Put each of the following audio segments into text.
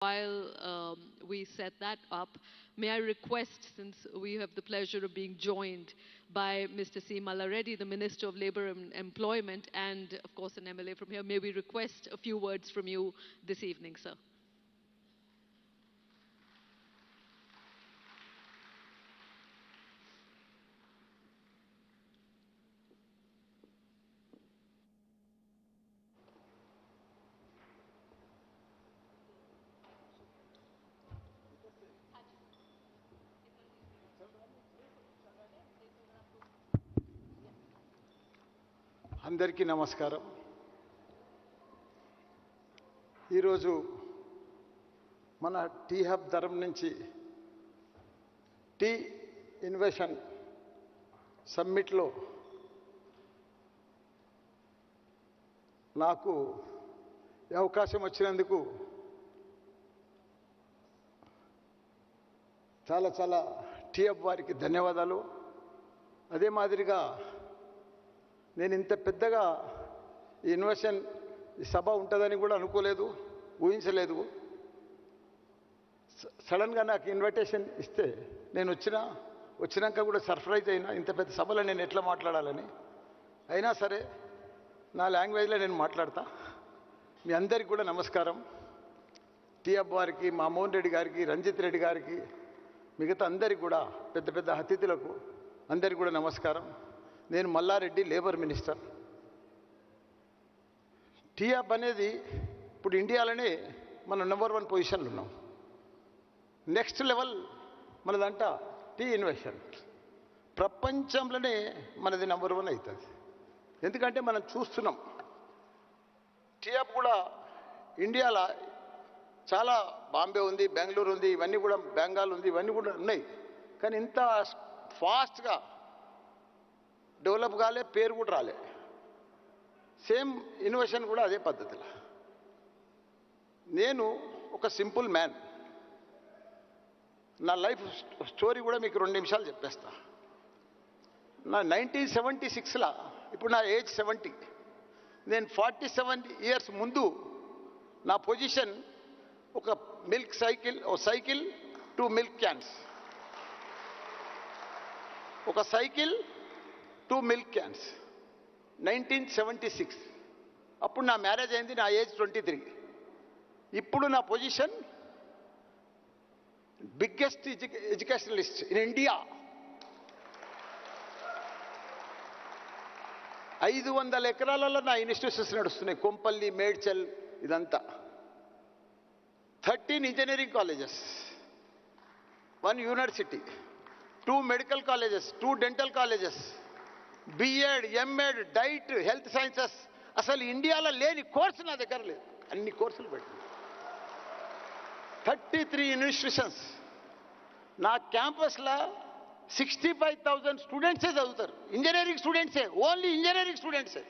While we set that up, may I request, since we have the pleasure of being joined by Mr. C. Mallareddy, the Minister of Labour and Employment, and of course an MLA from here, may we request a few words from you this evening, sir? అందరికీ నమస్కారం. ఈరోజు మన tea hub తరఫు నుంచి tea ఇన్వెషన్ సమ్మిట్లో నాకు ఈ అవకాశం వచ్చినందుకు చాలా టీ హబ్ వారికి ధన్యవాదాలు. అదే మాదిరిగా నేను ఇంత పెద్దగా ఈ ఇన్వెషన్ ఈ సభ ఉంటుందని కూడా అనుకోలేదు, ఊహించలేదు. సడన్గా నాకు ఇన్విటేషన్ ఇస్తే నేను వచ్చినాక కూడా సర్ప్రైజ్ అయినా, ఇంత పెద్ద సభలో నేను ఎట్లా మాట్లాడాలని. అయినా సరే నా లాంగ్వేజ్లో నేను మాట్లాడతా. మీ అందరికీ కూడా నమస్కారం. టీ హబ్ వారికి, మా మోహన్ రెడ్డి గారికి, రంజిత్ రెడ్డి గారికి, మిగతా అందరికీ కూడా, పెద్ద అతిథులకు అందరికీ కూడా నమస్కారం. నేను Malla Reddy, labour minister. T hub అనేది ఇప్పుడు ఇండియాలోనే మనం నెంబర్ 1 పొజిషన్లో ఉన్నాం. నెక్స్ట్ లెవెల్ మనదంట టీ ఇన్వెషన్. ప్రపంచంలోనే మనది నెంబర్ 1 అవుతుంది. ఎందుకంటే మనం చూస్తున్నాం టీ హబ్ కూడా ఇండియాలో చాలా, బాంబే ఉంది, బెంగళూరు ఉంది, ఇవన్నీ కూడా, బెంగాల్ ఉంది, ఇవన్నీ కూడా ఉన్నాయి. కానీ ఇంత ఫాస్ట్గా డెవలప్ కాలే, పేరు కూడా రాలే. సేమ్ ఇన్నోవేషన్ కూడా అదే పద్ధతిలో. నేను ఒక సింపుల్ మ్యాన్. నా లైఫ్ స్టోరీ కూడా మీకు 2 నిమిషాలు చెప్పేస్తా. నా 1976లో, ఇప్పుడు నా ఏజ్ 70, నేను 47 ఇయర్స్ ముందు నా పొజిషన్ ఒక మిల్క్ సైకిల్, ఓ సైకిల్ 2 మిల్క్ క్యాన్స్, ఒక సైకిల్ 2 మిల్క్ క్యాన్స్. 1976 అప్పుడు నా మ్యారేజ్ అయింది, నా ఏజ్ 23. ఇప్పుడు నా position biggest educationalist in India. 500 ఎకరాలలో నా ఇన్స్టిట్యూషన్స్ నడుస్తున్నాయి. కొంపల్లి, మేడ్చల్, ఇదంతా. 13 engineering colleges, 1 university, 2 medical colleges, 2 dental colleges, BEd, MEd, DIET, health sciences. అసలు ఇండియాలో లేని కోర్సు నా దగ్గర లేదు. అన్ని కోర్సులు పెట్టి 33 ఇన్స్టిట్యూషన్స్. నా క్యాంపస్లో 65,000 స్టూడెంట్సే చదువుతారు. ఇంజనీరింగ్ స్టూడెంట్సే, ఓన్లీ ఇంజనీరింగ్ స్టూడెంట్సే.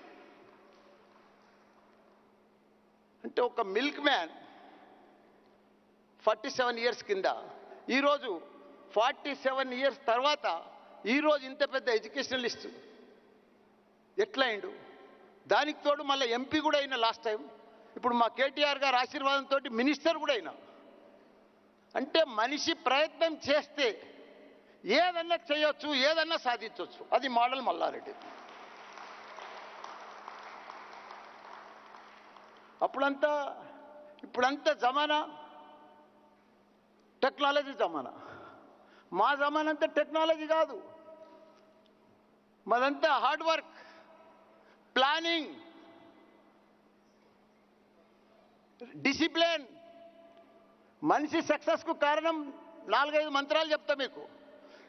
అంటే ఒక మిల్క్ మ్యాన్ 47 ఇయర్స్ కింద, ఈరోజు 47 ఇయర్స్ తర్వాత ఈరోజు ఇంత పెద్ద ఎడ్యుకేషనలిస్ట్ ఎట్లా అయిండు? దానికి తోడు మళ్ళీ ఎంపీ కూడా అయినా లాస్ట్ టైం. ఇప్పుడు మా కేటీఆర్ గారు ఆశీర్వాదంతో మినిస్టర్ కూడా అయినా. అంటే మనిషి ప్రయత్నం చేస్తే ఏదన్నా చేయొచ్చు, ఏదన్నా సాధించవచ్చు. అది మోడల్ మల్లారెడ్డి. ఇప్పుడంతా జమానా టెక్నాలజీ జమానా. మా జమానా అంతా టెక్నాలజీ కాదు, మాదంతా హార్డ్ వర్క్, ప్లానింగ్, డిసిప్లిన్. మనిషి సక్సెస్కు కారణం 4-5 మంత్రాలు చెప్తా మీకు.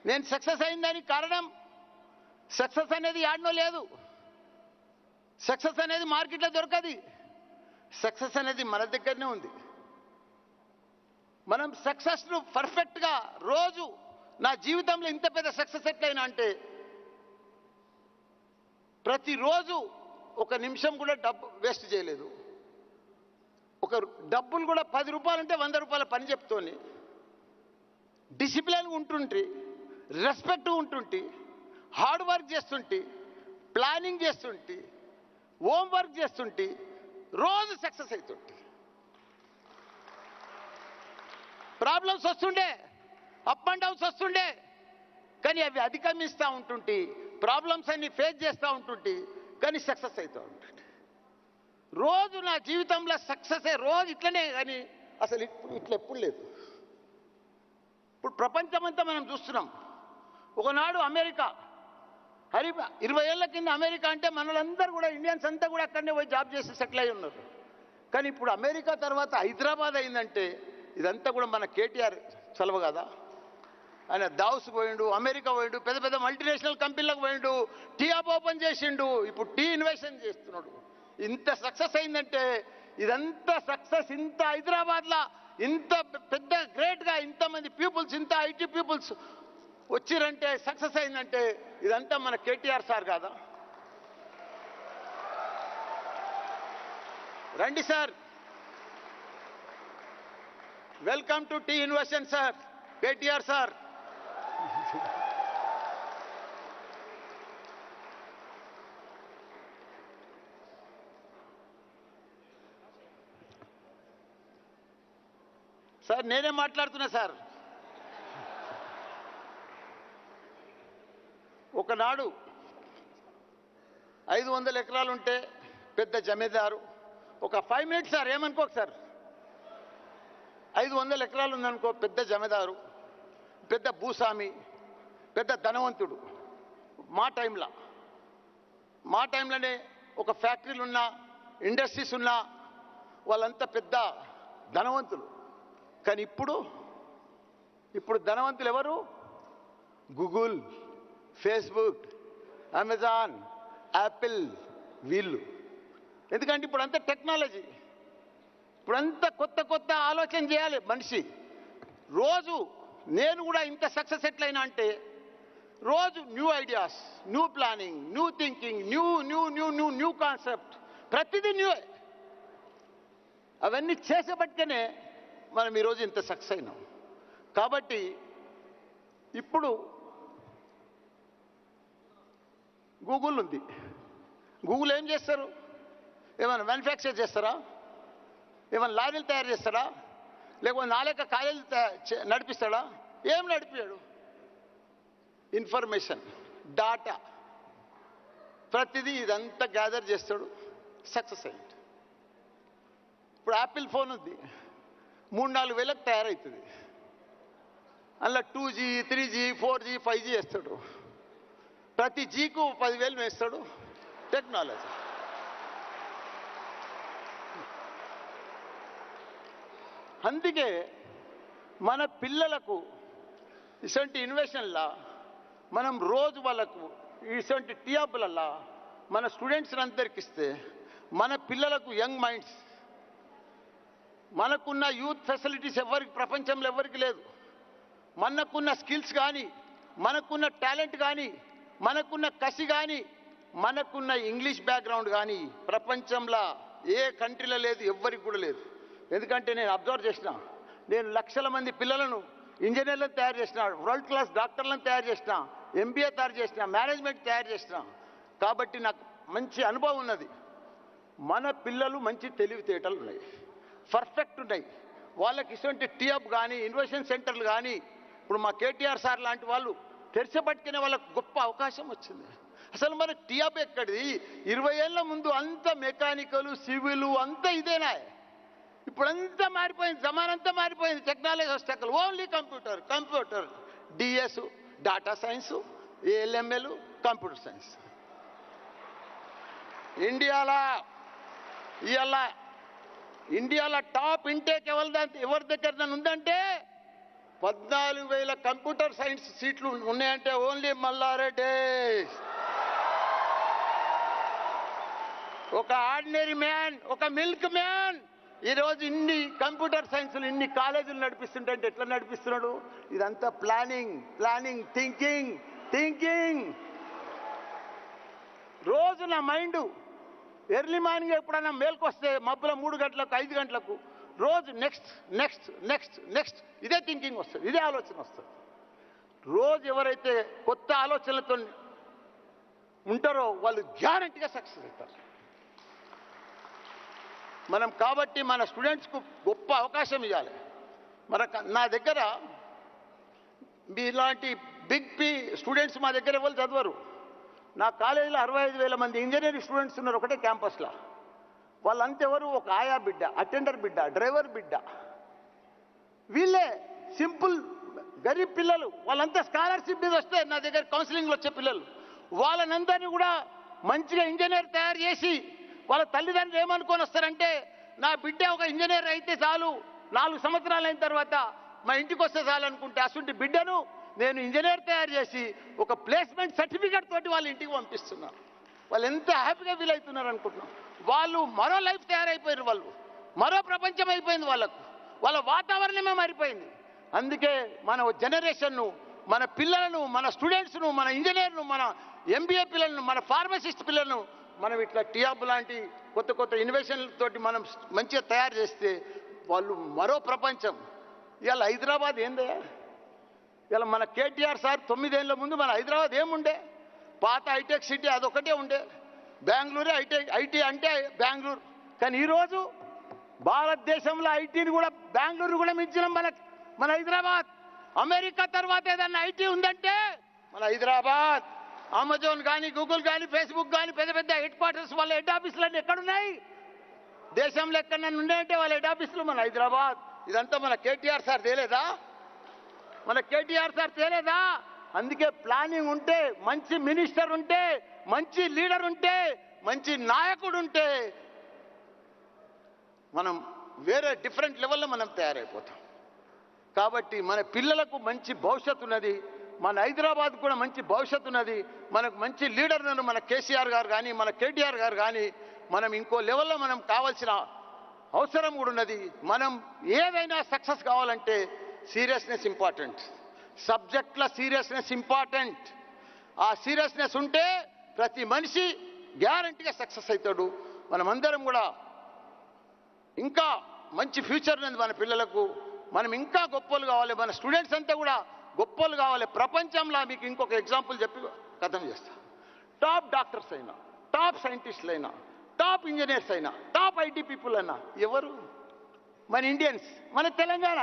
నేను సక్సెస్ అయిందానికి కారణం, సక్సెస్ అనేది యాడ్నో లేదు. సక్సెస్ అనేది మార్కెట్లో దొరకది. సక్సెస్ అనేది మన దగ్గరనే ఉంది. మనం సక్సెస్ను పర్ఫెక్ట్గా రోజు, నా జీవితంలో ఇంత పెద్ద సక్సెస్ ఎట్లయినా అంటే ప్రతిరోజు 1 నిమిషం కూడా డబ్బు వేస్ట్ చేయలేదు. ఒక డబ్బులు కూడా 10 రూపాయలు అంటే 100 రూపాయల పని చెప్తోని డిసిప్లిన్గా ఉంటుంటే, రెస్పెక్ట్ ఉంటుంటే, హార్డ్ వర్క్ చేస్తుంటే, ప్లానింగ్ చేస్తుంటే, హోంవర్క్ చేస్తుంటే రోజు సక్సెస్ అవుతుంటే. ప్రాబ్లమ్స్ వస్తుండే, అప్ అండ్ డౌన్స్ వస్తుండే, కానీ అవి అధిగమిస్తూ ఉంటుంటే, ప్రాబ్లమ్స్ అన్ని ఫేస్ చేస్తూ ఉంటుంటే, కానీ సక్సెస్ అవుతూ ఉంటుంది. రోజు నా జీవితంలో సక్సెస్ రోజు ఇట్లనే, కానీ అసలు ఇట్లా ఎప్పుడు లేదు. ఇప్పుడు ప్రపంచమంతా మనం చూస్తున్నాం. ఒకనాడు అమెరికా 20 ఏళ్ల కింద అమెరికా అంటే మనలందరూ కూడా ఇండియన్స్ అంతా కూడా అక్కడనే పోయి జాబ్ చేసి సెటిల్ అయి ఉన్నారు. కానీ ఇప్పుడు అమెరికా తర్వాత హైదరాబాద్ అయిందంటే ఇదంతా కూడా మన కేటీఆర్ చలవ కదా. ఆయన దావుస్ పోయిండు, అమెరికా పోయిండు, పెద్ద పెద్ద మల్టీనేషనల్ కంపెనీలకు పోయిండు, టీ హబ్ ఓపెన్ చేసిండు, ఇప్పుడు టీ ఇన్వెస్ట్మెంట్ చేస్తున్నాడు. ఇంత సక్సెస్ అయిందంటే ఇదంతా సక్సెస్ ఇంత హైదరాబాద్లో ఇంత పెద్ద గ్రేట్గా ఇంతమంది పీపుల్స్, ఇంత ఐటీ పీపుల్స్ వచ్చిరంటే సక్సెస్ అయిందంటే ఇదంతా మన కేటీఆర్ సార్ కాదా? రండి sir, welcome to T investment sir, KTR sir. Sir నేనే మాట్లాడుతున్నా సార్. ఒకనాడు 500 ఎకరాలు ఉంటే పెద్ద జమీదారు, ఒక 5 మినిట్స్ సార్, ఏమనుకోకు సార్, 500 ఎకరాలు ఉందనుకో, పెద్ద జమీదారు, పెద్ద భూస్వామి, పెద్ద ధనవంతుడు. మా టైంలోనే ఒక ఫ్యాక్టరీలు ఉన్నా, ఇండస్ట్రీస్ ఉన్నా, వాళ్ళంతా పెద్ద ధనవంతులు. కానీ ఇప్పుడు ధనవంతులు ఎవరు? గూగుల్, ఫేస్బుక్, అమెజాన్, యాపిల్, వీళ్ళు. ఎందుకంటే ఇప్పుడంతా టెక్నాలజీ, ఇప్పుడంతా కొత్త ఆలోచన చేయాలి మనిషి. రోజు నేను కూడా ఇంత సక్సెస్ ఎట్లయినా అంటే రోజు new ideas, new planning, new thinking, new concept, ప్రతిదీ న్యూ. అవన్నీ చేసేబట్టినే మనం ఈరోజు ఇంత సక్సెస్ అయినాం. కాబట్టి ఇప్పుడు గూగుల్ ఉంది. గూగుల్ ఏం చేస్తారు? ఏమైనా మ్యానుఫ్యాక్చర్ చేస్తారా? ఏమైనా లారీలు తయారు చేస్తాడా? లేకపోతే నాలుక కాలేజీలు నడిపిస్తాడా? ఏం నడిపాడు? ఇన్ఫర్మేషన్, డాటా, ప్రతిదీ ఇదంతా గ్యాదర్ చేస్తాడు, సక్సెస్ అయ్యాడు. ఇప్పుడు యాపిల్ ఫోన్ ఉంది, 3-4 వేలకు తయారవుతుంది. అందులో 2G, 3G, 4G, 5G వేస్తాడు. ప్రతి జీకు 10,000 వేస్తాడు. టెక్నాలజీ. అందుకే మన పిల్లలకు ఇటువంటి ఇన్వెషన్లా మనం రోజు వాళ్ళకు ఇటువంటి టీఆప్లల్లా మన స్టూడెంట్స్ అందరికి ఇస్తే మన పిల్లలకు యంగ్ మైండ్స్, మనకున్న యూత్ ఫెసిలిటీస్ ఎవరికి ప్రపంచంలో ఎవరికి లేదు. మనకున్న స్కిల్స్ కానీ, మనకున్న టాలెంట్ కానీ, మనకున్న కసి కానీ, మనకున్న ఇంగ్లీష్ బ్యాక్గ్రౌండ్ కానీ ప్రపంచంలో ఏ కంట్రీలో లేదు, ఎవ్వరికి కూడా లేదు. ఎందుకంటే నేను అబ్జర్వ్ చేసిన, నేను లక్షల మంది పిల్లలను ఇంజనీర్లను తయారు చేసిన, వరల్డ్ క్లాస్ డాక్టర్లను తయారు చేసిన, MBA తయారు చేసిన, మేనేజ్మెంట్ తయారు చేసిన. కాబట్టి నాకు మంచి అనుభవం ఉన్నది. మన పిల్లలు మంచి తెలివితేటలు ఉన్నాయి, పర్ఫెక్ట్ ఉన్నాయి. వాళ్ళకి ఇటువంటి టీఅప్ కానీ, ఇన్వెస్ట్మెంట్ సెంటర్లు కానీ, ఇప్పుడు మా కేటీఆర్ సార్ లాంటి వాళ్ళు తెరిచబట్టుకునే వాళ్ళకు గొప్ప అవకాశం వచ్చింది. అసలు మన టీఅప్ ఎక్కడిది? 20 ఏళ్ల ముందు అంత మెకానికల్, సివిల్ అంతా ఇదేనా? ఇప్పుడంతా మారిపోయింది, జమానంతా మారిపోయింది. టెక్నాలజీ వస్తాక only computer, DS, data science, ALML, computer science. ఇండియాలో టాప్ ఇంటేక్ ఎవరి దగ్గర ఉందంటే 14,000 కంప్యూటర్ సైన్స్ సీట్లు ఉన్నాయంటే ఓన్లీ మల్లారెడ్డి. ఒక ఆర్డినరీ మ్యాన్, ఒక మిల్క్ మ్యాన్ ఈరోజు ఇన్ని కంప్యూటర్ సైన్స్లు, ఇన్ని కాలేజీలు నడిపిస్తుంటే ఎట్లా నడిపిస్తున్నాడు? ఇదంతా ప్లానింగ్, థింకింగ్. రోజు నా మైండ్ ఎర్లీ మార్నింగ్ ఎప్పుడైనా మేల్కొస్తే మబ్బుల 3 గంటలకు 5 గంటలకు రోజు నెక్స్ట్ ఇదే థింకింగ్ వస్తుంది, ఇదే ఆలోచన వస్తుంది. రోజు ఎవరైతే కొత్త ఆలోచనలతో ఉంటారో వాళ్ళు గ్యారంటీగా సక్సెస్ అవుతారు. మనం కాబట్టి మన స్టూడెంట్స్కు గొప్ప అవకాశం ఇవ్వాలి. నా దగ్గర మీలాంటి బిగ్ పి స్టూడెంట్స్ మా దగ్గర ఎవరు చదవరు. నా కాలేజీలో 65,000 మంది ఇంజనీరింగ్ స్టూడెంట్స్ ఉన్నారు ఒకటే క్యాంపస్లో. వాళ్ళంతెవరు ఒక ఆయా బిడ్డ, అటెండర్ బిడ్డ, డ్రైవర్ బిడ్డ. వీళ్ళే సింపుల్ గరీబ్ పిల్లలు. వాళ్ళంతా స్కాలర్షిప్ మీద వస్తే నా దగ్గర కౌన్సిలింగ్లో వచ్చే పిల్లలు. వాళ్ళనందరినీ కూడా మంచిగా ఇంజనీర్ తయారు చేసి వాళ్ళ తల్లిదండ్రులు ఏమనుకొని వస్తారంటే, నా బిడ్డ ఒక ఇంజనీర్ అయితే చాలు, 4 సంవత్సరాలు అయిన తర్వాత మా ఇంటికి వస్తే చాలు అనుకుంటే, అసలు బిడ్డను నేను ఇంజనీర్ తయారు చేసి ఒక ప్లేస్మెంట్ సర్టిఫికేట్ తోటి వాళ్ళ ఇంటికి పంపిస్తున్నారు. వాళ్ళు ఎంత హ్యాపీగా ఫీల్ అవుతున్నారు అనుకుంటున్నాం. వాళ్ళు మరో లైఫ్ తయారైపోయారు. వాళ్ళు మరో ప్రపంచం అయిపోయింది వాళ్ళకు. వాళ్ళ వాతావరణమే మారిపోయింది. అందుకే మన జనరేషన్ను, మన పిల్లలను, మన స్టూడెంట్స్ను, మన ఇంజనీర్ను, మన ఎంబీఏ పిల్లలను, మన ఫార్మసిస్ట్ పిల్లలను మనం ఇట్లా టీఆబ్ లాంటి కొత్త కొత్త ఇన్నోవేషన్లతోటి మనం మంచిగా తయారు చేస్తే వాళ్ళు మరో ప్రపంచం. ఇవాళ హైదరాబాద్ ఏందయ్యా? ఇలా మన కేటీఆర్ సార్ 9 ఏళ్ళ ముందు మన హైదరాబాద్ ఏముండే? పాత హైటెక్ సిటీ అదొకటే ఉండే. బెంగళూరే ఐటీ అంటే బెంగళూరు. కానీ ఈరోజు భారతదేశంలో ఐటీని కూడా బెంగళూరు కూడా మించిన మన హైదరాబాద్. అమెరికా తర్వాత ఏదన్నా ఐటీ ఉందంటే మన హైదరాబాద్. అమెజాన్ కానీ, గూగుల్ కానీ, ఫేస్బుక్ కానీ పెద్ద పెద్ద హెడ్ క్వార్టర్స్ వాళ్ళ హెడ్ ఆఫీసులన్నీ ఎక్కడున్నాయి? దేశంలో ఎక్కడన్నా ఉన్నాయంటే వాళ్ళ హెడ్ ఆఫీసులు మన హైదరాబాద్. ఇదంతా మన కేటీఆర్ సార్ తేలేదా? మన కేటీఆర్ సార్ తేలేదా? అందుకే ప్లానింగ్ ఉంటే, మంచి మినిస్టర్ ఉంటే, మంచి లీడర్ ఉంటే, మంచి నాయకుడు ఉంటే మనం వేరే డిఫరెంట్ లెవెల్లో మనం తయారైపోతాం. కాబట్టి మన పిల్లలకు మంచి భవిష్యత్తు ఉన్నది. మన హైదరాబాద్ కూడా మంచి భవిష్యత్తు ఉన్నది. మనకు మంచి లీడర్లను మన కేసీఆర్ గారు కానీ, మన కేటీఆర్ గారు కానీ, మనం ఇంకో లెవెల్లో మనం కావాల్సిన అవసరం కూడా ఉన్నది. మనం ఏదైనా సక్సెస్ కావాలంటే సీరియస్నెస్ ఇంపార్టెంట్. సబ్జెక్ట్ల సీరియస్నెస్ ఇంపార్టెంట్. ఆ సీరియస్నెస్ ఉంటే ప్రతి మనిషి గ్యారంటీగా సక్సెస్ అవుతాడు. మనమందరం కూడా ఇంకా మంచి ఫ్యూచర్ ఉన్నది మన పిల్లలకు. మనం ఇంకా గొప్పలు కావాలి. మన స్టూడెంట్స్ అంతా కూడా గొప్పలు కావాలి. ప్రపంచంలో మీకు ఇంకొక ఎగ్జాంపుల్ చెప్పి కథం చేస్తా. టాప్ డాక్టర్స్ అయినా, టాప్ సైంటిస్టులు అయినా, టాప్ ఇంజనీర్స్ అయినా, టాప్ ఐటీ పీపుల్ అయినా ఎవరు? మన ఇండియన్స్, మన తెలంగాణ.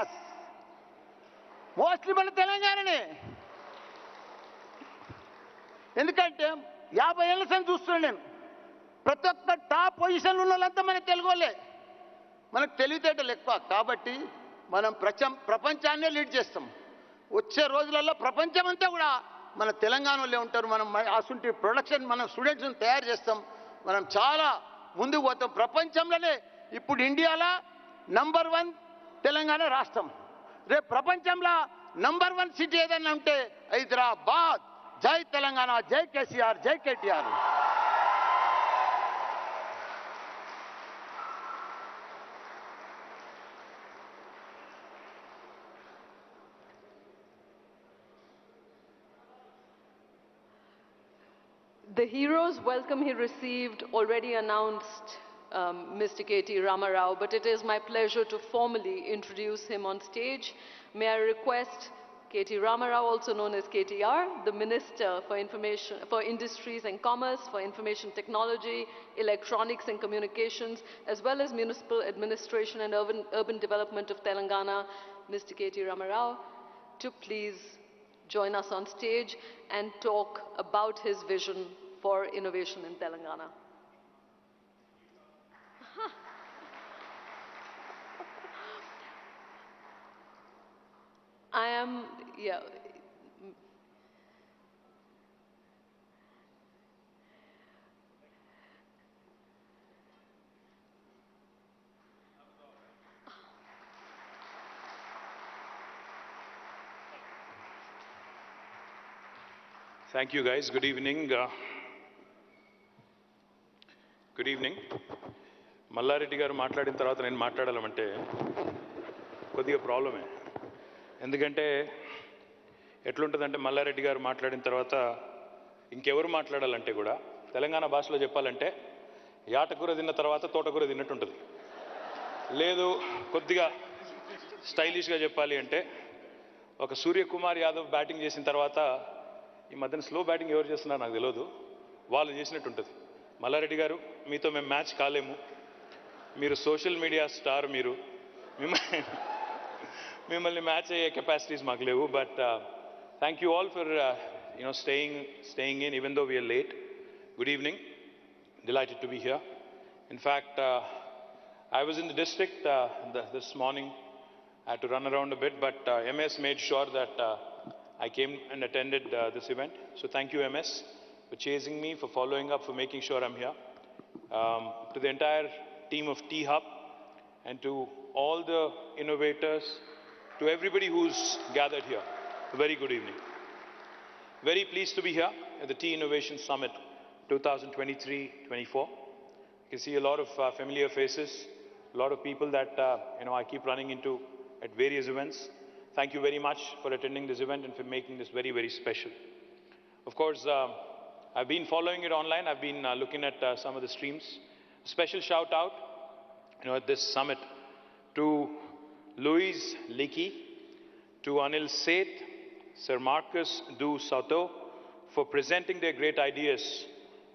మోస్ట్లీ మన తెలంగాణనే. ఎందుకంటే 50 ఏళ్ళ సంది చూస్తున్నాను నేను. ప్రతి ఒక్క టాప్ పొజిషన్లో ఉన్న వాళ్ళంతా మన తెలుగు వాళ్ళే. మనకు తెలివితేటలు ఎక్కువ కాబట్టి మనం ప్రపంచాన్నే లీడ్ చేస్తాం. వచ్చే రోజులలో ప్రపంచం అంతా కూడా మన తెలంగాణలో ఉంటారు. మనం అసలు ప్రొడక్షన్ మనం స్టూడెంట్స్ని తయారు చేస్తాం. మనం చాలా ముందుకు పోతాం. ప్రపంచంలోనే ఇప్పుడు ఇండియాలో నంబర్ 1 తెలంగాణ రాష్ట్రం. రేపు ప్రపంచంలో నంబర్ 1 సిటీ ఏదన్నా ఉంటే హైదరాబాద్. జై తెలంగాణ, జై కేసీఆర్, జై KTR. The hero's welcome he received already announced Mr. KT Ramarao, but it is my pleasure to formally introduce him on stage. May I request KT Ramarao, also known as KTR, the Minister for Industries and Commerce, for Information Technology, Electronics and Communications, as well as Municipal Administration and Urban Development of Telangana, Mr. KT Ramarao, to please join us on stage and talk about his vision for innovation in Telangana. I am, yeah. Thank you guys. Good evening. Good evening. Mallareddy గారు మాట్లాడిన తర్వాత నేను మాట్లాడాలంటే కొద్దిగా ప్రాబ్లమే. ఎందుకంటే ఎట్లుంటుందంటే మల్లారెడ్డి గారు మాట్లాడిన తర్వాత ఇంకెవరు మాట్లాడాలంటే కూడా తెలంగాణ భాషలో చెప్పాలంటే యాటకూర తిన్న తర్వాత తోటకూర తిన్నట్టు ఉంటుంది. లేదు కొద్దిగా స్టైలిష్గా చెప్పాలి అంటే ఒక సూర్యకుమార్ యాదవ్ బ్యాటింగ్ చేసిన తర్వాత ఈ మధ్యన స్లో బ్యాటింగ్ ఎవరు చేస్తున్నారో నాకు తెలియదు, వాళ్ళు చేసినట్టు ఉంటుంది. మల్లారెడ్డి గారు మీతో మేము మ్యాచ్ కాలేము. మీరు సోషల్ మీడియా స్టార్. మిమ్మల్ని మ్యాచ్ అయ్యే కెపాసిటీస్ మాకు లేవు. But thank you all for staying in even though we are late. Good evening. Delighted to be here. In fact, I was in the district this morning. I had to run around a bit, but MS made sure that I came and attended this event. So thank you, MS, for chasing me, for following up, for making sure I'm here. To the entire team of T-Hub and to all the innovators, to everybody who's gathered here, a very good evening. Very pleased to be here at the Tea Innovation Summit 2023-24. You can see a lot of familiar faces, a lot of people that I keep running into at various events. Thank you very much for attending this event and for making this very, very special. Of course, I've been following it online. I've been looking at some of the streams. A special shout out, at this summit to Louise Leakey, to Anil Seth, Sir Marcus Du Sauto, for presenting their great ideas,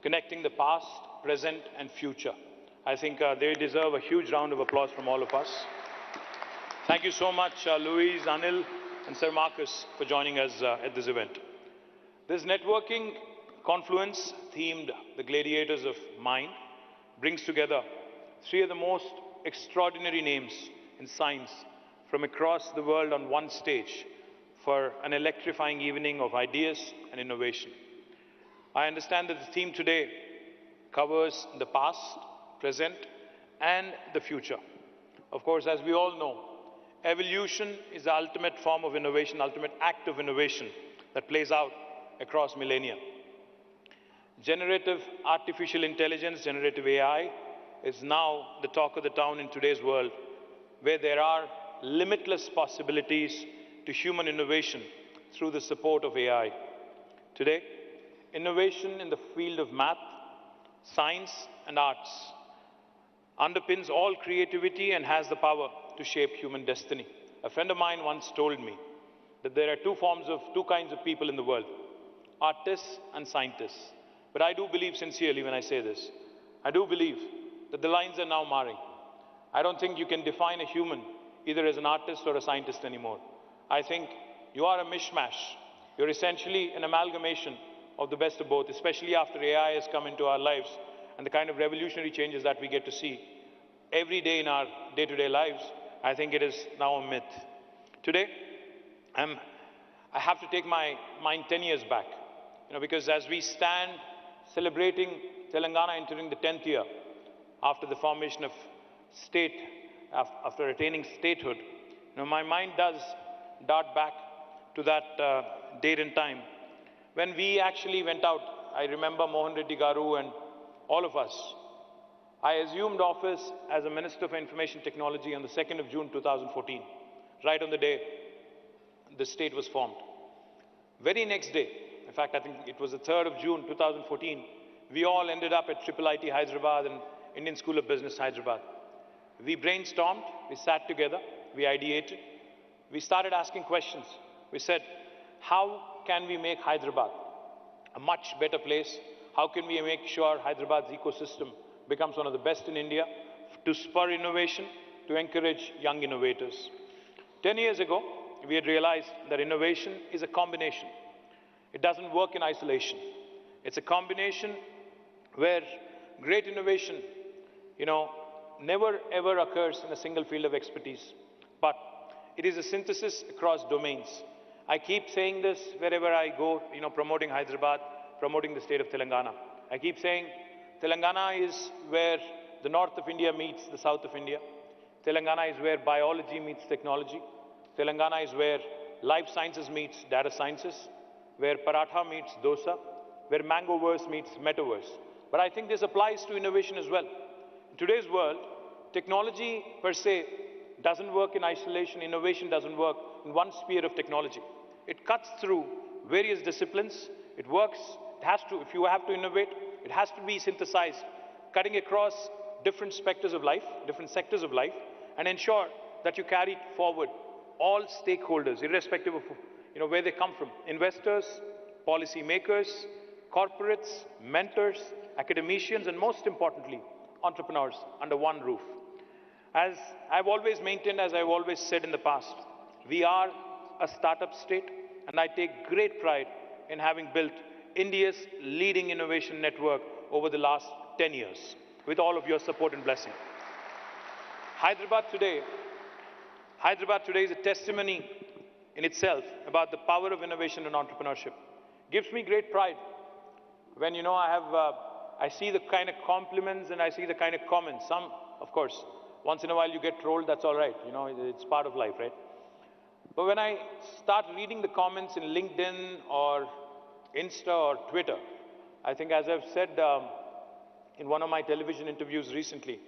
connecting the past, present and future. I think they deserve a huge round of applause from all of us. Thank you so much, Louise, Anil and Sir Marcus, for joining us at this event. This networking confluence themed The Gladiators of Mind brings together three of the most extraordinary names in science from across the world on one stage for an electrifying evening of ideas and innovation. I understand that the theme today covers the past, present, and the future. Of course, as we all know, evolution is the ultimate form of innovation, ultimate act of innovation that plays out across millennia. Generative artificial intelligence, generative AI, is now the talk of the town in today's world, where there are limitless possibilities to human innovation through the support of AI. Today, innovation in the field of math, science and arts underpins all creativity and has the power to shape human destiny. A friend of mine once told me that there are two kinds of people in the world, artists and scientists. But I do believe sincerely when I say this, I do believe that the lines are now marring. I don't think you can define a human either as an artist or a scientist anymore. I think you are a mishmash. You're essentially an amalgamation of the best of both, especially after AI has come into our lives and the kind of revolutionary changes that we get to see every day in our day-to-day lives. I think it is now a myth. Today, I have to take my mind 10 years back, because as we stand celebrating Telangana entering the 10th year after the formation of state, after attaining statehood, my mind does dart back to that date and time when we actually went out. I remember Mohan Reddy Garu and all of us. I assumed office as a Minister for Information Technology on the 2nd of June 2014, right on the day the state was formed. Very next day, in fact, I think it was the 3rd of June 2014, we all ended up at IIIT Hyderabad and Indian School of Business Hyderabad. We brainstormed, we sat together, we ideated, we started asking questions. We said, how can we make Hyderabad a much better place? How can we make sure Hyderabad's ecosystem becomes one of the best in India, to spur innovation, to encourage young innovators? 10 years ago, we had realized that innovation is a combination. It doesn't work in isolation. It's a combination where great innovation, never ever occurs in a single field of expertise, but it is a synthesis across domains. I keep saying this wherever I go, promoting Hyderabad, promoting the state of Telangana. I keep saying Telangana is where the north of India meets the south of India. Telangana is where biology meets technology. Telangana is where life sciences meets data sciences, where paratha meets dosa, where mangoverse meets metaverse. But I think this applies to innovation as well. In today's world, technology per se doesn't work in isolation. Innovation doesn't work in one sphere of technology. It cuts through various disciplines. It works, if you have to innovate, it has to be synthesized, cutting across different sectors of life, and ensure that you carry forward all stakeholders, irrespective of where they come from: investors, policy makers, corporates, mentors, academicians, and most importantly, entrepreneurs under one roof. As I've always maintained, as I've always said in the past, We are a startup state, and I take great pride in having built India's leading innovation network over the last 10 years, with all of your support and blessing. Hyderabad today is a testimony in itself about the power of innovation and entrepreneurship. Gives me great pride when, I see the kind of compliments and I see the kind of comments. Some, of course, once in a while you get trolled, that's all right. It's part of life, right? But when I start reading the comments in LinkedIn or Insta or Twitter, I think, as I've said in one of my television interviews recently,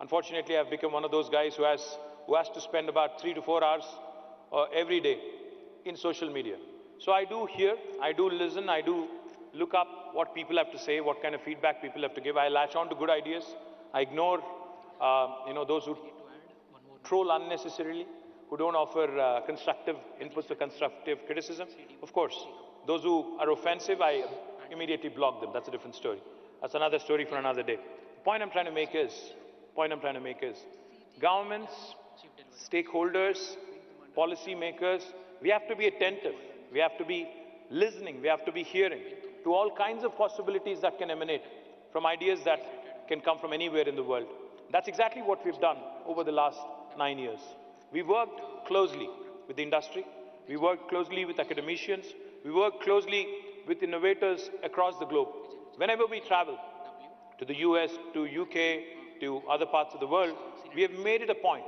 unfortunately, I've become one of those guys who has to spend about 3 to 4 hours every day in social media. So I do hear, I do listen, I do look up what people have to say, what kind of feedback people have to give. I latch on to good ideas. I ignore, those who troll unnecessarily, who don't offer constructive inputs or constructive criticism. Of course, those who are offensive, I immediately block them. That's a different story. That's another story for another day. The point I'm trying to make is, governments, stakeholders, policy makers, we have to be attentive. We have to be listening. We have to be hearing to all kinds of possibilities that can emanate from ideas that can come from anywhere in the world. That's exactly what we've done over the last 9 years. We worked closely with the industry. We worked closely with academicians. We worked closely with innovators across the globe. Whenever we travel to the US, to UK, to other parts of the world, we have made it a point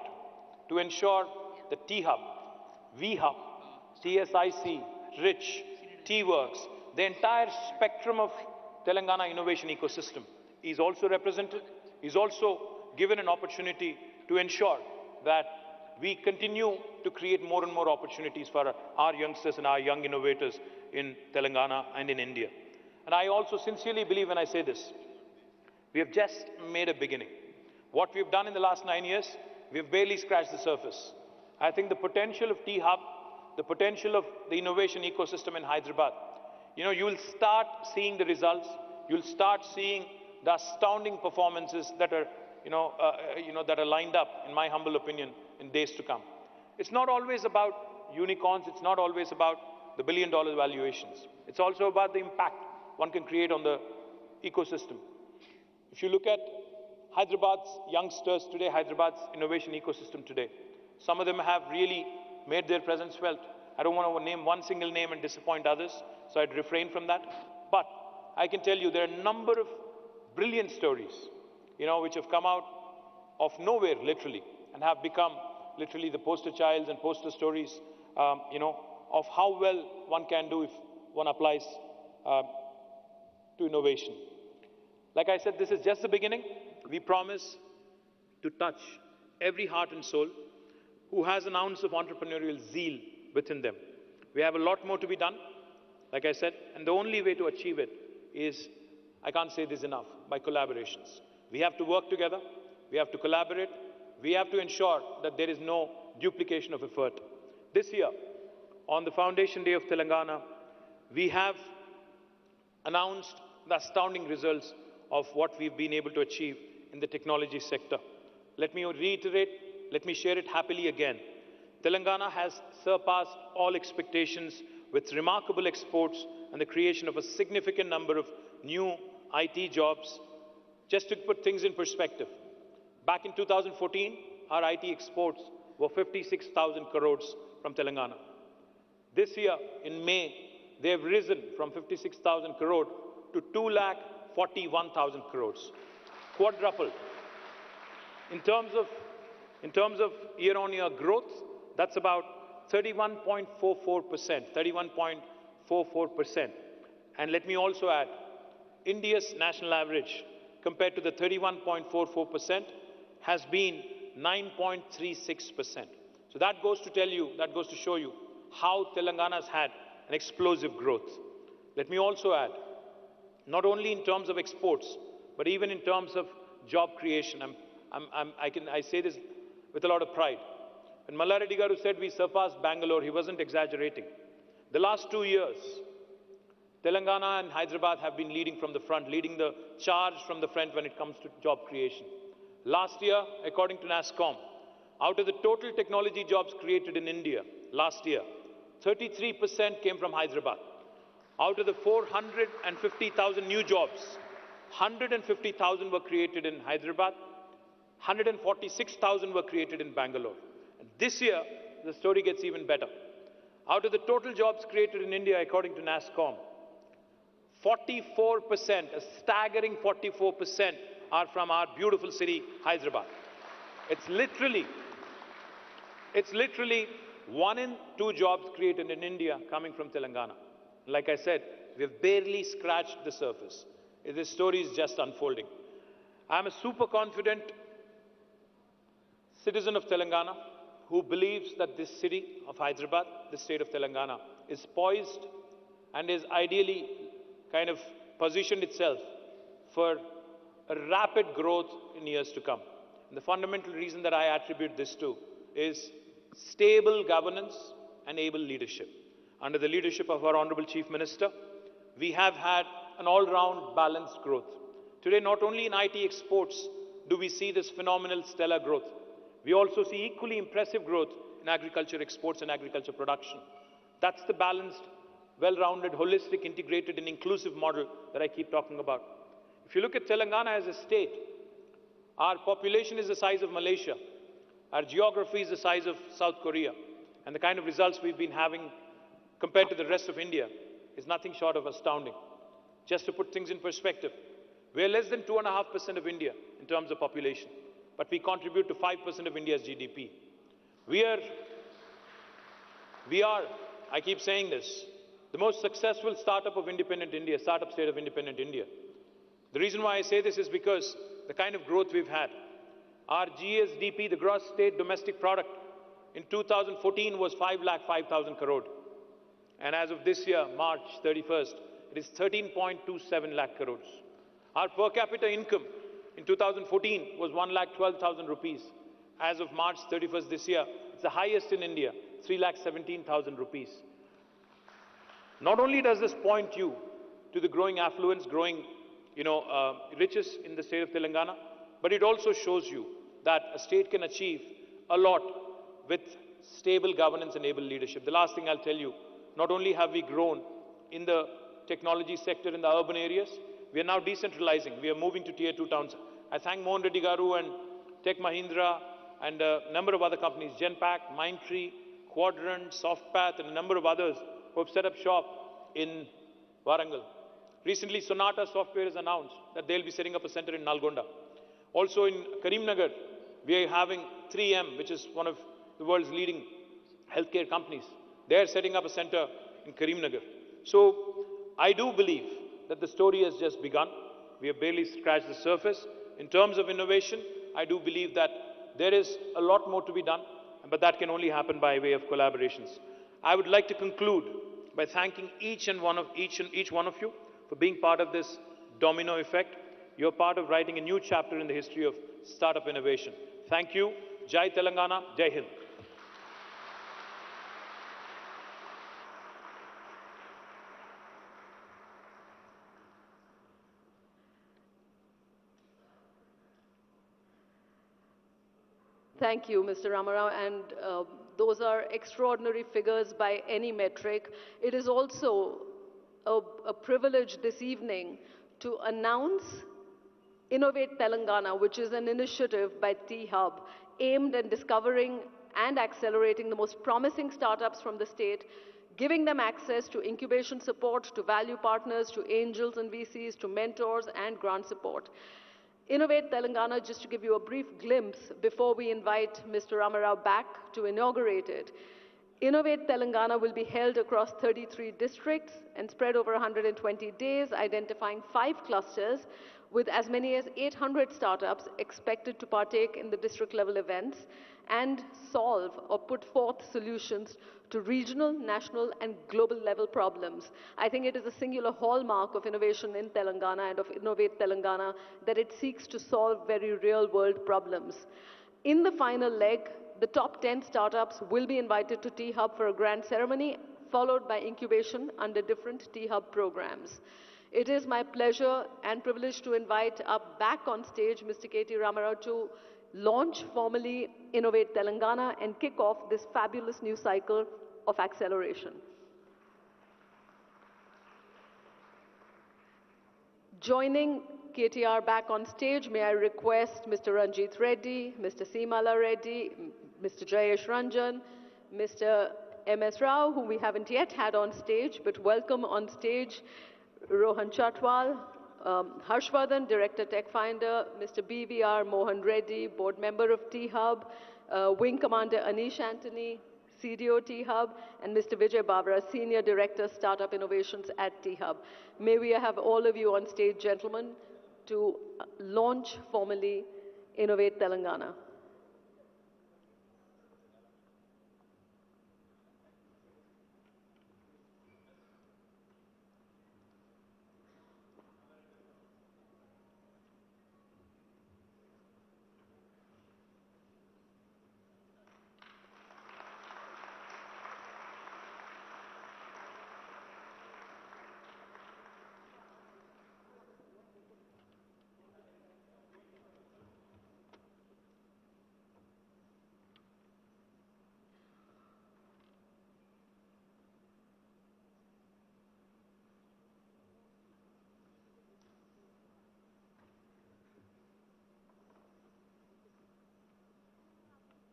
to ensure that T-Hub, V-Hub, TSIC, RICH, T-Works, the entire spectrum of Telangana innovation ecosystem is also represented, is also given an opportunity to ensure that we continue to create more and more opportunities for our youngsters and our young innovators in Telangana and in India. And I also sincerely believe when I say this, we have just made a beginning. What we've done in the last 9 years, we've barely scratched the surface. I think the potential of T-Hub, the potential of the innovation ecosystem in Hyderabad, you will start seeing the results. You'll start seeing the astounding performances that are, that are lined up, in my humble opinion, in days to come. It's not always about unicorns. It's not always about the billion-dollar valuations. It's also about the impact one can create on the ecosystem. If you look at Hyderabad's youngsters today, Hyderabad's innovation ecosystem today, some of them have really made their presence felt. I don't want to name one single name and disappoint others, so I'd refrain from that. But I can tell you there are a number of brilliant stories, which have come out of nowhere, literally, and have become literally the poster childs and poster stories, of how well one can do if one applies to innovation. Like I said, this is just the beginning. We promise to touch every heart and soul who has an ounce of entrepreneurial zeal within them. We have a lot more to be done, like I said, and the only way to achieve it is, I can't say this enough, by collaborations. We have to work together. We have to collaborate. We have to ensure that there is no duplication of effort. This year, on the Foundation Day of Telangana, we have announced the astounding results of what we've been able to achieve in the technology sector. Let me reiterate, let me share it happily again. Telangana has surpassed all expectations with remarkable exports and the creation of a significant number of new IT jobs. Just to put things in perspective, back in 2014, our IT exports were 56,000 crores from Telangana. This year, in May, they have risen from 56,000 crore to 2,41,000 crores, quadrupled. In terms of year-on-year growth, that's about 31.44%. And let me also add, India's national average compared to the 31.44% has been 9.36%. So that goes to tell you, that goes to show you how Telangana has had an explosive growth. Let me also add, not only in terms of exports, but even in terms of job creation. I say this with a lot of pride. When Malla Reddy Garu said we surpassed Bangalore, he wasn't exaggerating. The last 2 years, Telangana and Hyderabad have been leading from the front, leading the charge from the front when it comes to job creation. Last year, according to NASSCOM, out of the total technology jobs created in India, last year, 33% came from Hyderabad. Out of the 450,000 new jobs, 150,000 were created in Hyderabad, 146,000 were created in Bangalore. And this year, the story gets even better. Out of the total jobs created in India, according to NASSCOM, 44%, a staggering 44%, are from our beautiful city, Hyderabad. It's literally 1 in 2 jobs created in India coming from Telangana. Like I said, we've barely scratched the surface. This story is just unfolding. I'm a super confident citizen of Telangana who believes that this city of Hyderabad, the state of Telangana, is poised and is ideally kind of positioned itself for a rapid growth in years to come. And the fundamental reason that I attribute this to is stable governance and able leadership. Under the leadership of our Honorable Chief Minister, we have had an all-round balanced growth. Today, not only in IT exports do we see this phenomenal stellar growth, we also see equally impressive growth in agriculture exports and agriculture production. That's the balanced, well-rounded, holistic, integrated and inclusive model that I keep talking about. If you look at Telangana as a state, our population is the size of Malaysia. Our geography is the size of South Korea. And the kind of results we've been having compared to the rest of India is nothing short of astounding. Just to put things in perspective, we're less than 2.5% of India in terms of population, but we contribute to 5% of India's GDP. We are, I keep saying this, the most successful startup of independent India, startup state of independent India. The reason why I say this is because the kind of growth we've had. Our GSDP, the gross state domestic product, in 2014 was 5,05,000 crore. And as of this year, March 31st, it is 13.27 lakh crores. Our per capita income in 2014 was 1,12,000 rupees. As of March 31st this year, it's the highest in India, 3,17,000 rupees. Not only does this point you to the growing affluence, growing riches in the state of Telangana, but it also shows you that a state can achieve a lot with stable governance and able leadership. The last thing I'll tell you, not only have we grown in the technology sector in the urban areas, we are now decentralizing. We are moving to tier 2 towns. I thank Mohan Reddy Garu and Tech Mahindra and a number of other companies, Genpact, Mindtree, Quadrant, Softpath, and a number of others who have set up shop in Warangal. Recently, Sonata Software has announced that they'll be setting up a center in Nalgonda. Also in Karimnagar, we are having 3M, which is one of the world's leading healthcare companies. They're setting up a center in Karimnagar. So I do believe that the story has just begun. We have barely scratched the surface. In terms of innovation, I do believe that there is a lot more to be done, but that can only happen by way of collaborations. I would like to conclude by thanking each one of you for being part of this domino effect. You're part of writing a new chapter in the history of startup innovation. Thank you. Jai Telangana, Jai Hind. Thank you, Mr. Ramarao, and those are extraordinary figures by any metric. It is also a privilege this evening to announce Innovate Telangana, which is an initiative by T-Hub aimed at discovering and accelerating the most promising startups from the state, giving them access to incubation support, to value partners, to angels and VCs, to mentors and grant support. Innovate Telangana, just to give you a brief glimpse before we invite Mr. Ramarao back to inaugurate it. Innovate Telangana will be held across 33 districts and spread over 120 days, identifying 5 clusters with as many as 800 startups expected to partake in the district level events and solve or put forth solutions to regional, national and global level problems. I think it is a singular hallmark of innovation in Telangana and of Innovate Telangana that it seeks to solve very real world problems. In the final leg, the top 10 startups will be invited to T-Hub for a grand ceremony, followed by incubation under different T-Hub programs. It is my pleasure and privilege to invite up back on stage Mr. K.T. Ramarao to launch formally Innovate Telangana and kick off this fabulous new cycle of acceleration. Joining KTR back on stage, may I request Mr. Ranjit Reddy, Mr. Seemala Reddy, Mr. Jayesh Ranjan, Mr. M.S. Rao, whom we haven't yet had on stage, but welcome on stage Rohan Chatwal, Harshvardhan, Director Tech Finder, Mr. B.V.R. Mohan Reddy, Board Member of T-Hub, Wing Commander Anish Antony, CDO T-Hub, and Mr. Vijay Bavra, Senior Director, Startup Innovations at T-Hub. May we have all of you on stage, gentlemen, to launch formally Innovate Telangana.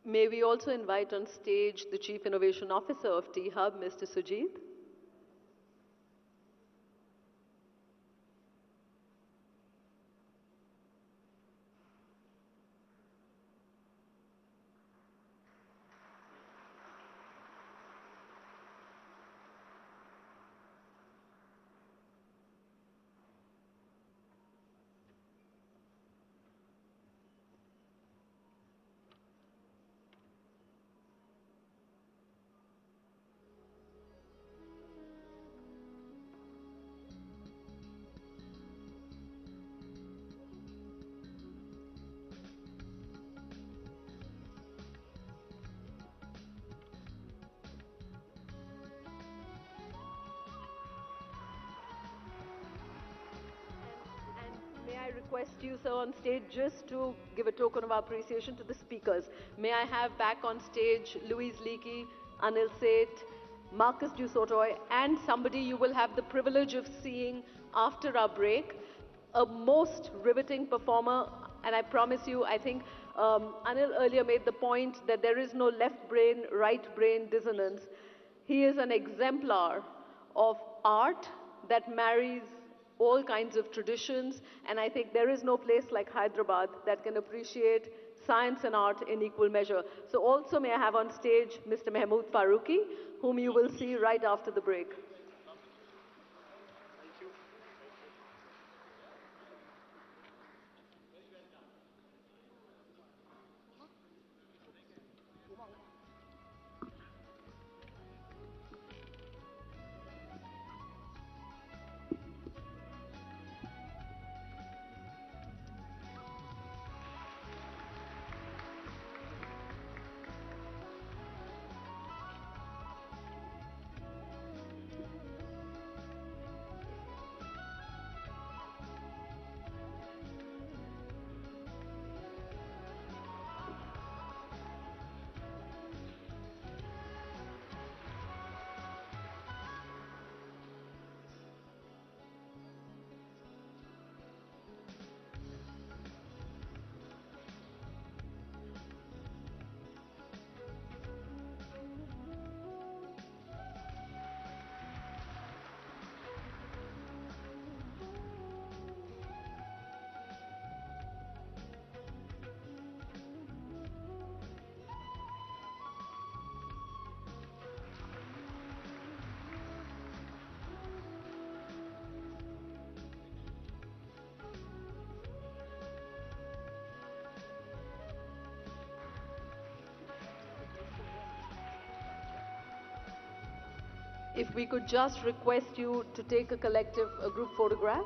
May we also invite on stage the Chief Innovation Officer of T-Hub, Mr. Sujit. May I request you, sir, on stage just to give a token of appreciation to the speakers. May I have back on stage Louise Leakey, Anil Seth, Marcus Dusotoy, and somebody you will have the privilege of seeing after our break, a most riveting performer. And I promise you, I think Anil earlier made the point that there is no left brain, right brain dissonance. He is an exemplar of art that marries all kinds of traditions, and I think there is no place like Hyderabad that can appreciate science and art in equal measure. So also may I have on stage Mr. Mahmood Farooqi, whom you will see right after the break. If we could just request you to take a group photograph.